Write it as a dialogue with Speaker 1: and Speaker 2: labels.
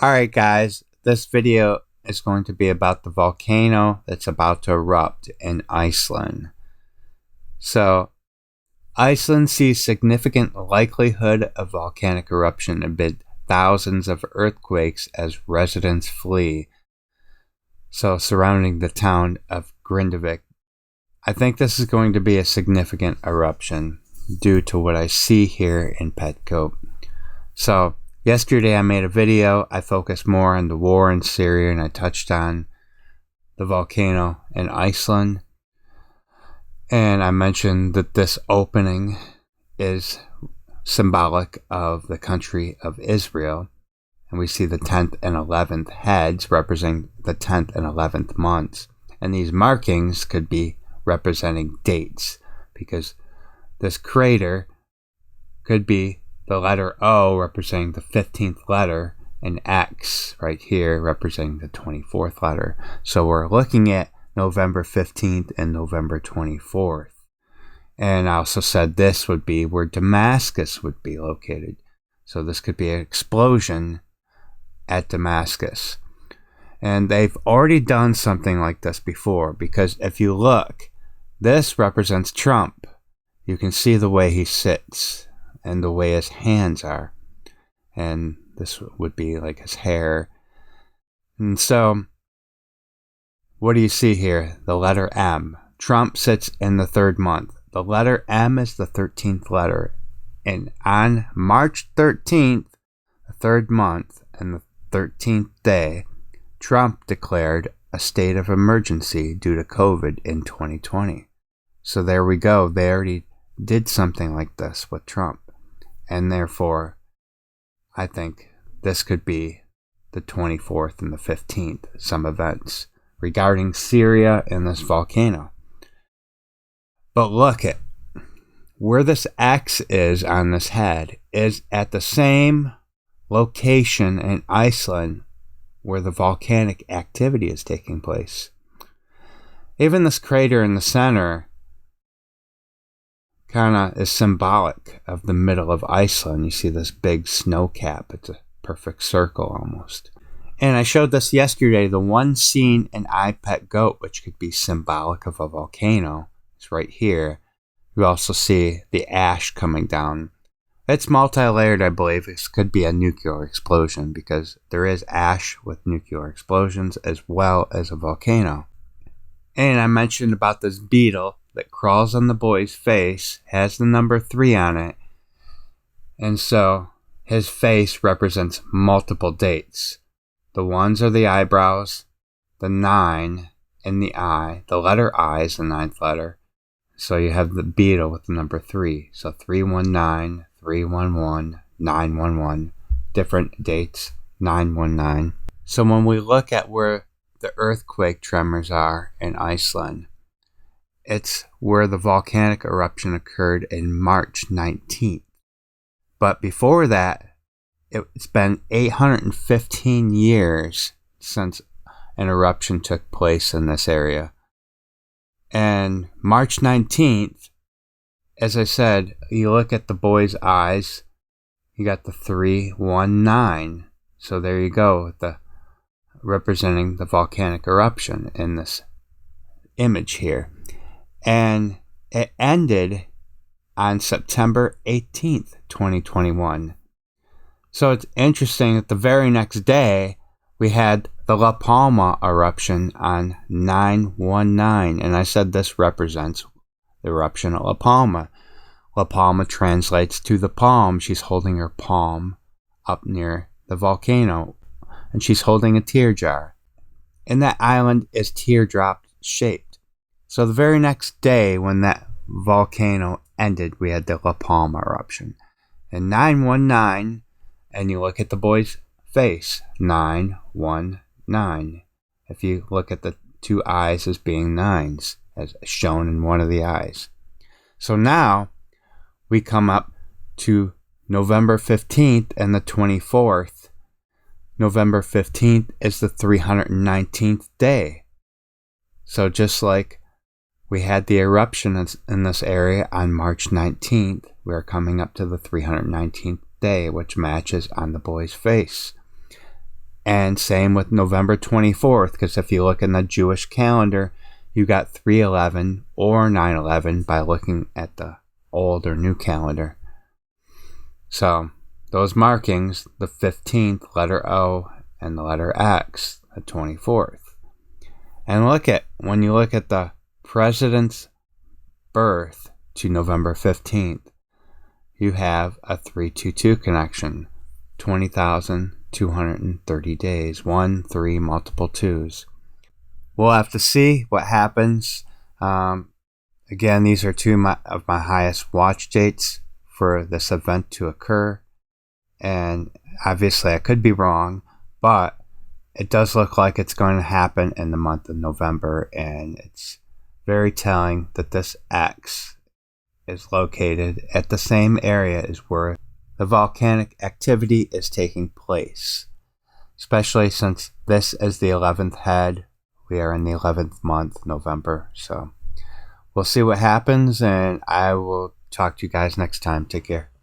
Speaker 1: Alright guys, this video is going to be about the volcano that's about to erupt in Iceland. So, Iceland sees significant likelihood of volcanic eruption amid thousands of earthquakes as residents flee. So, surrounding the town of Grindavik. I think this is going to be a significant eruption due to what I see here in Petcoat. So, yesterday I made a video. I focused more on the war in Syria and I touched on the volcano in Iceland. And I mentioned that this opening is symbolic of the country of Israel. And we see the 10th and 11th heads representing the 10th and 11th months. And these markings could be representing dates because this crater could be the letter O representing the 15th letter and X right here representing the 24th letter. So we're looking at November 15th and November 24th. And I also said this would be where Damascus would be located. So this could be an explosion at Damascus. And they've already done something like this before because if you look, this represents Trump. You can see the way he sits and the way his hands are. And this would be like his hair. And so, what do you see here? The letter M. Trump sits in the third month. The letter M is the 13th letter. And on March 13th, the third month and the 13th day, Trump declared a state of emergency due to COVID in 2020. So there we go. They already did something like this with Trump. And therefore, I think this could be the 24th and the 15th, some events regarding Syria and this volcano. But look at where this X is on this head is at the same location in Iceland where the volcanic activity is taking place. Even this crater in the center kind of is symbolic of the middle of Iceland. You see this big snow cap. It's a perfect circle almost. And I showed this yesterday, the one seen in I Pet Goat, which could be symbolic of a volcano. It's right here. You also see the ash coming down. It's multi-layered, I believe. This could be a nuclear explosion because there is ash with nuclear explosions as well as a volcano. And I mentioned about this beetle that crawls on the boy's face, has the number 3 on it. And so his face represents multiple dates. The ones are the eyebrows, the 9 in the eye. The letter I is the 9th letter. So you have the beetle with the number 3. So 319, 311, 911. Different dates, 919. So when we look at where the earthquake tremors are in Iceland, it's where the volcanic eruption occurred in March 19th. But before that, it's been 815 years since an eruption took place in this area. And March 19th, as I said, you look at the boy's eyes, you got the 319. So there you go, representing the volcanic eruption in this image here. And it ended on September 18th, 2021. So it's interesting that the very next day, we had the La Palma eruption on 919. And I said this represents the eruption at La Palma. La Palma translates to the palm. She's holding her palm up near the volcano. And she's holding a tear jar. And that island is teardrop shaped. So the very next day when that volcano ended, we had the La Palma eruption. And 919, and you look at the boy's face, 919. If you look at the 2 eyes as being 9s, as shown in one of the eyes. So now we come up to November 15th and the 24th. November 15th is the 319th day. So just like we had the eruption in this area on March 19th, we are coming up to the 319th day, which matches on the boy's face. And same with November 24th, because if you look in the Jewish calendar, you got 3/11 or 9/11 by looking at the old or new calendar. So those markings, the 15th, letter O, and the letter X, the 24th. And when you look at the president's birth to November 15th, you have a 322 connection, 20,230 days, 1, 3, multiple 2s. We'll have to see what happens. Again, these are two of my highest watch dates for this event to occur. And obviously I could be wrong, but it does look like it's going to happen in the month of November. And it's very telling that this X is located at the same area as where the volcanic activity is taking place. Especially since this is the 11th head. We are in the 11th month, November. So we'll see what happens, and I will talk to you guys next time. Take care.